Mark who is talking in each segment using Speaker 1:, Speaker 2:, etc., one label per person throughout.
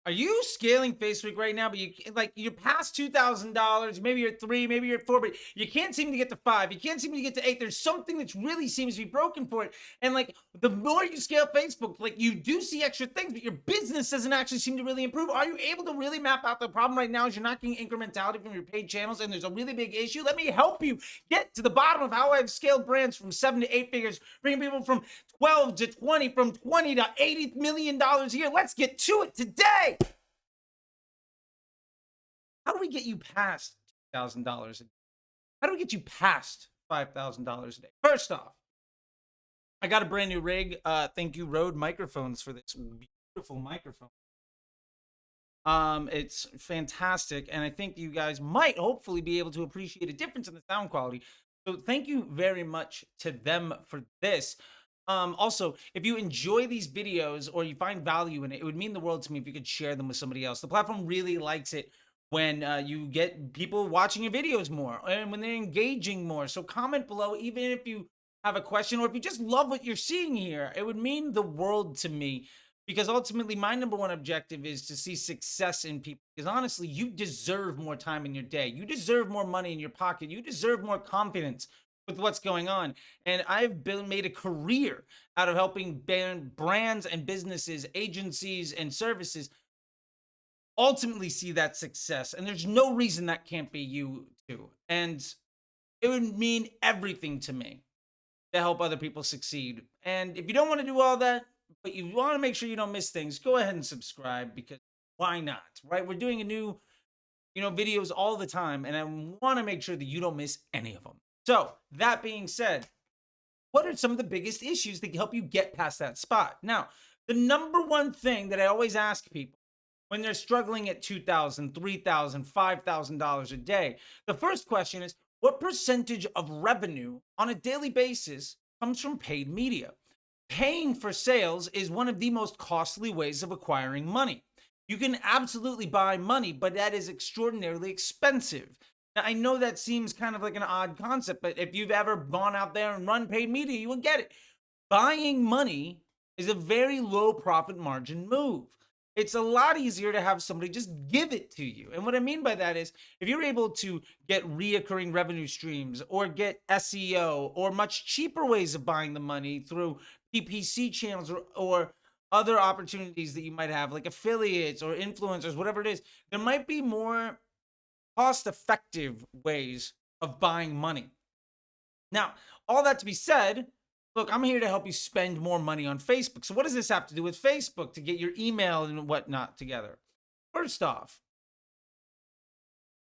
Speaker 1: Are you scaling Facebook right now? But you're past $2,000. Maybe you're at three, maybe you're at four, but you can't seem to get to five. You can't seem to get to eight. There's something that really seems to be broken for it. And like the more you scale Facebook, like you do see extra things, but your business doesn't actually seem to really improve. Are you able to really map out the problem right now? Is you're not getting incrementality from your paid channels, and there's a really big issue? Let me help you get to the bottom of how I've scaled brands from 7 to 8 figures, bringing people from 12 to 20, from 20 to $80 million a year. Let's get to it today. How do we get you past $2,000 a day? How do we get you past $5,000 a day? First off, I got a brand new rig. Thank you, Rode Microphones, for this beautiful microphone. It's fantastic, and I think you guys might hopefully be able to appreciate a difference in the sound quality. So thank you very much to them for this. Also, if you enjoy these videos or you find value in it, it would mean the world to me if you could share them with somebody else. The platform really likes it when you get people watching your videos more and when they're engaging more. So comment below, even if you have a question or if you just love what you're seeing here. It would mean the world to me, because ultimately my number one objective is to see success in people. Because honestly, you deserve more time in your day. You deserve more money in your pocket. You deserve more confidence with what's going on. And I've made a career out of helping brands and businesses, agencies and services ultimately see that success. And there's no reason that can't be you too. And it would mean everything to me to help other people succeed. And if you don't want to do all that, but you want to make sure you don't miss things, go ahead and subscribe, because why not? Right? We're doing a new, videos all the time, and I want to make sure that you don't miss any of them. So, that being said, what are some of the biggest issues that can help you get past that spot? Now, the number one thing that I always ask people when they're struggling at $2,000, $3,000, $5,000 a day, the first question is, what percentage of revenue on a daily basis comes from paid media? Paying for sales is one of the most costly ways of acquiring money. You can absolutely buy money, but that is extraordinarily expensive. Now, I know that seems kind of like an odd concept, but if you've ever gone out there and run paid media, you will get it. Buying money is a very low profit margin move. It's a lot easier to have somebody just give it to you. And what I mean by that is, if you're able to get reoccurring revenue streams or get SEO or much cheaper ways of buying the money through PPC channels or other opportunities that you might have, like affiliates or influencers, whatever it is, there might be more cost effective ways of buying money. Now, all that to be said, look, I'm here to help you spend more money on Facebook. So, what does this have to do with Facebook to get your email and whatnot together? First off,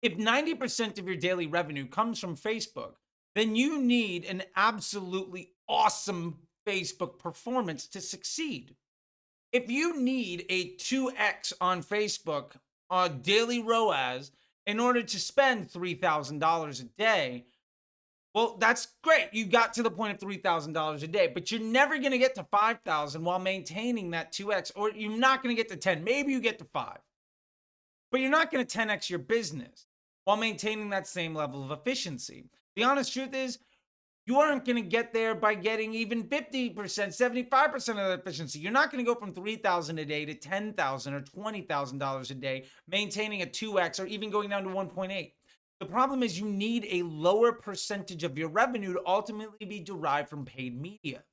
Speaker 1: if 90% of your daily revenue comes from Facebook, then you need an absolutely awesome Facebook performance to succeed. If you need a 2x on Facebook on daily ROAS in order to spend $3,000 a day, well, that's great. You got to the point of $3,000 a day, but you're never going to get to 5,000 while maintaining that 2x, or you're not going to get to 10. Maybe you get to 5, but you're not going to 10x your business while maintaining that same level of efficiency. The honest truth is, you aren't going to get there by getting even 50%, 75% of the efficiency. You're not going to go from 3,000 a day to 10,000 or $20,000 a day, maintaining a 2x, or even going down to 1.8. The problem is you need a lower percentage of your revenue to ultimately be derived from paid media.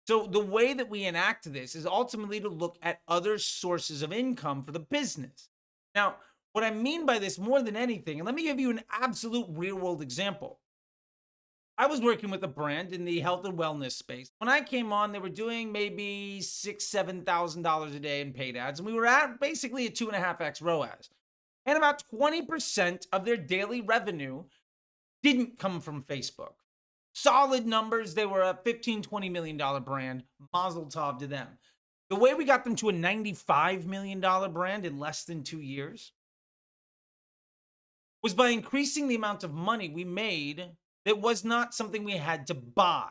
Speaker 1: So the way that we enact this is ultimately to look at other sources of income for the business. Now, what I mean by this more than anything, and let me give you an absolute real world example. I was working with a brand in the health and wellness space. When I came on, they were doing maybe $6,000, $7,000 a day in paid ads, and we were at basically a 2.5x ROAS. And about 20% of their daily revenue didn't come from Facebook. Solid numbers. They were a $15-20 million brand. Mazel tov to them. The way we got them to a $95 million brand in less than 2 years was by increasing the amount of money we made that was not something we had to buy.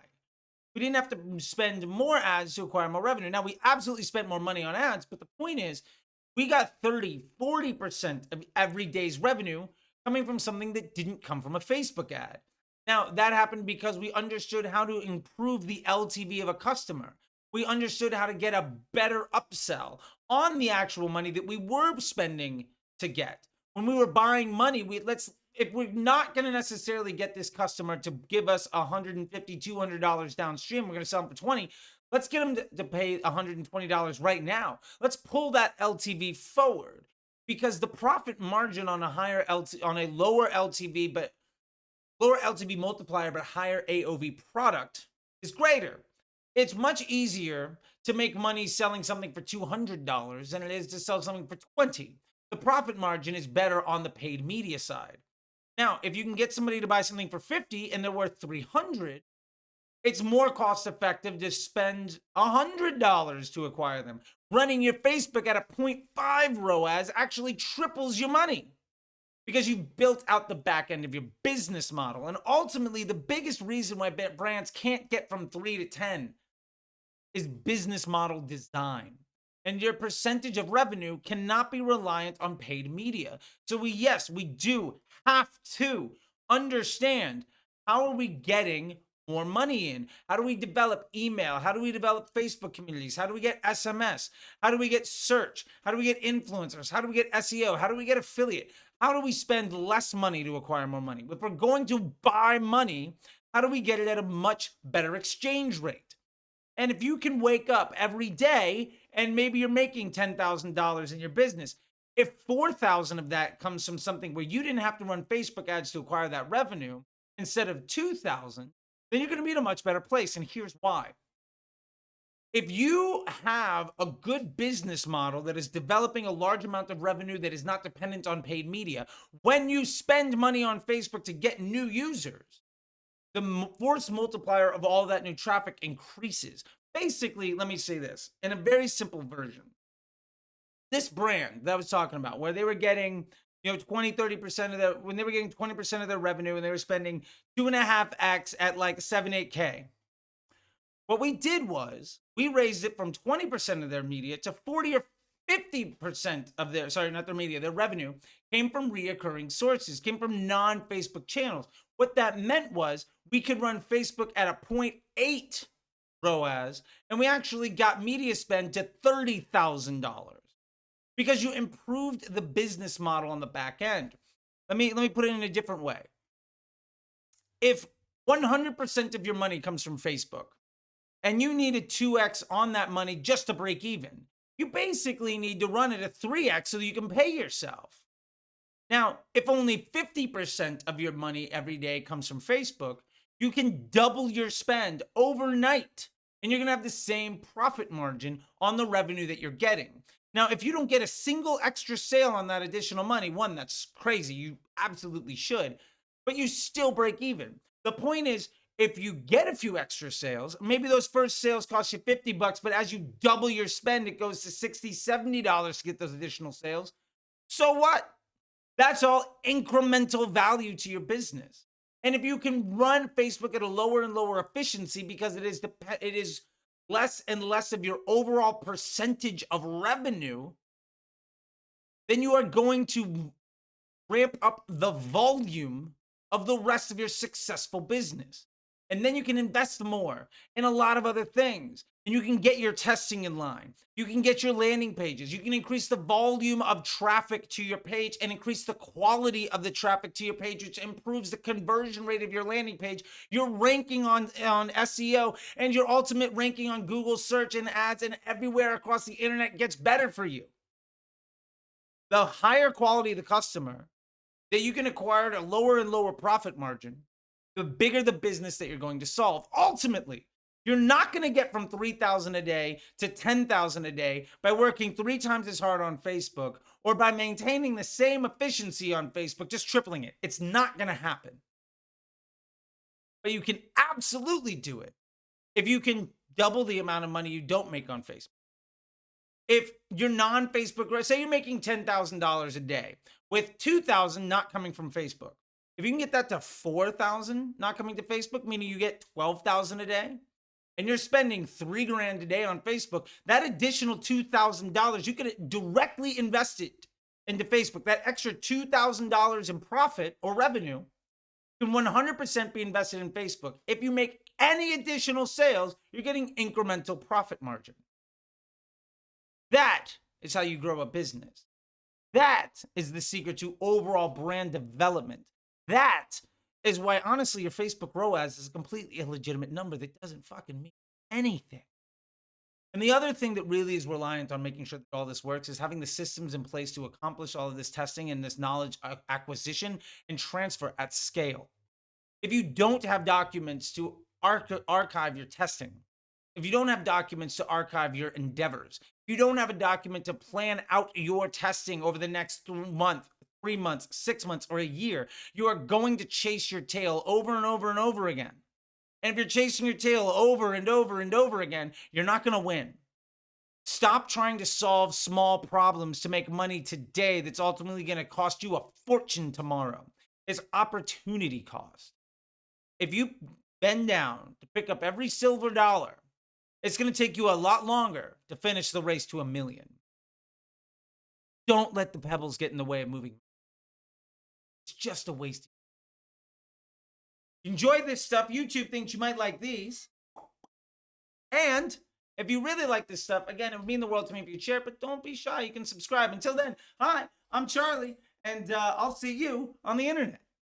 Speaker 1: We didn't have to spend more ads to acquire more revenue. Now, we absolutely spent more money on ads, but the point is, we got 30, 40% of every day's revenue coming from something that didn't come from a Facebook ad. Now, that happened because we understood how to improve the LTV of a customer. We understood how to get a better upsell on the actual money that we were spending to get. When we were buying money, if we're not going to necessarily get this customer to give us $150, $200 downstream, we're going to sell them for 20. Let's get them to pay $120 right now. Let's pull that LTV forward, because the profit margin on a lower LTV multiplier but higher AOV product is greater. It's much easier to make money selling something for $200 than it is to sell something for 20. The profit margin is better on the paid media side. Now, if you can get somebody to buy something for 50 and they're worth 300, it's more cost effective to spend $100 to acquire them. Running your Facebook at a 0.5 ROAS actually triples your money, because you've built out the back end of your business model. And ultimately, the biggest reason why brands can't get from 3 to 10 is business model design. And your percentage of revenue cannot be reliant on paid media. So we do have to understand, how are we getting more money in? How do we develop email? How do we develop Facebook communities? How do we get SMS? How do we get search? How do we get influencers? How do we get SEO? How do we get affiliate? How do we spend less money to acquire more money? If we're going to buy money, how do we get it at a much better exchange rate? And if you can wake up every day and maybe you're making $10,000 in your business, if 4,000 of that comes from something where you didn't have to run Facebook ads to acquire that revenue instead of 2,000, then you're going to be in a much better place. And here's why. If you have a good business model that is developing a large amount of revenue that is not dependent on paid media, when you spend money on Facebook to get new users, the force multiplier of all that new traffic increases. Basically, let me say this in a very simple version. This brand that I was talking about, where they were getting 20, 30% of their, when they were getting 20% of their revenue and they were spending 2.5x at like 7, 8K. What we did was we raised it from 20% of their media to 40 or 50% of their revenue came from reoccurring sources, came from non-Facebook channels. What that meant was we could run Facebook at a 0.8 ROAS, and we actually got media spend to $30,000 because you improved the business model on the back end. Let me put it in a different way. If 100% of your money comes from Facebook and you need a 2x on that money just to break even, you basically need to run it at 3x so that you can pay yourself. Now, if only 50% of your money every day comes from Facebook, you can double your spend overnight, and you're going to have the same profit margin on the revenue that you're getting. Now, if you don't get a single extra sale on that additional money, one, that's crazy. You absolutely should, but you still break even. The point is, if you get a few extra sales, maybe those first sales cost you $50, but as you double your spend, it goes to $60, $70 to get those additional sales. So what? That's all incremental value to your business. And if you can run Facebook at a lower and lower efficiency, because it is less and less of your overall percentage of revenue, then you are going to ramp up the volume of the rest of your successful business. And then you can invest more in a lot of other things. And you can get your testing in line. You can get your landing pages. You can increase the volume of traffic to your page and increase the quality of the traffic to your page, which improves the conversion rate of your landing page, your ranking on SEO, and your ultimate ranking on Google search and ads and everywhere across the internet gets better for you. The higher quality of the customer that you can acquire at a lower and lower profit margin, the bigger the business that you're going to solve. Ultimately, you're not going to get from 3,000 a day to 10,000 a day by working 3 times as hard on Facebook or by maintaining the same efficiency on Facebook, just tripling it. It's not going to happen. But you can absolutely do it if you can double the amount of money you don't make on Facebook. If you're non-Facebook, say you're making $10,000 a day with 2,000 not coming from Facebook. If you can get that to 4,000 not coming to Facebook, meaning you get 12,000 a day, and you're spending $3,000 a day on Facebook, that additional $2,000, you could directly invest it into Facebook. That extra $2,000 in profit or revenue can 100% be invested in Facebook. If you make any additional sales, you're getting incremental profit margin. That is how you grow a business. That is the secret to overall brand development. That is why, honestly, your Facebook ROAS is a completely illegitimate number that doesn't fucking mean anything. And the other thing that really is reliant on making sure that all this works is having the systems in place to accomplish all of this testing and this knowledge acquisition and transfer at scale. If you don't have documents to archive your testing, if you don't have documents to archive your endeavors, if you don't have a document to plan out your testing over the next 3 months, 6 months, or a year, you are going to chase your tail over and over and over again. And if you're chasing your tail over and over and over again, you're not going to win. Stop trying to solve small problems to make money today that's ultimately going to cost you a fortune tomorrow. It's opportunity cost. If you bend down to pick up every silver dollar, it's going to take you a lot longer to finish the race to 1,000,000. Don't let the pebbles get in the way of moving. It's just a waste. Enjoy this stuff. YouTube thinks you might like these. And if you really like this stuff, again, it would mean the world to me if you share it, but don't be shy. You can subscribe. Until then, hi, I'm Charlie, and I'll see you on the internet.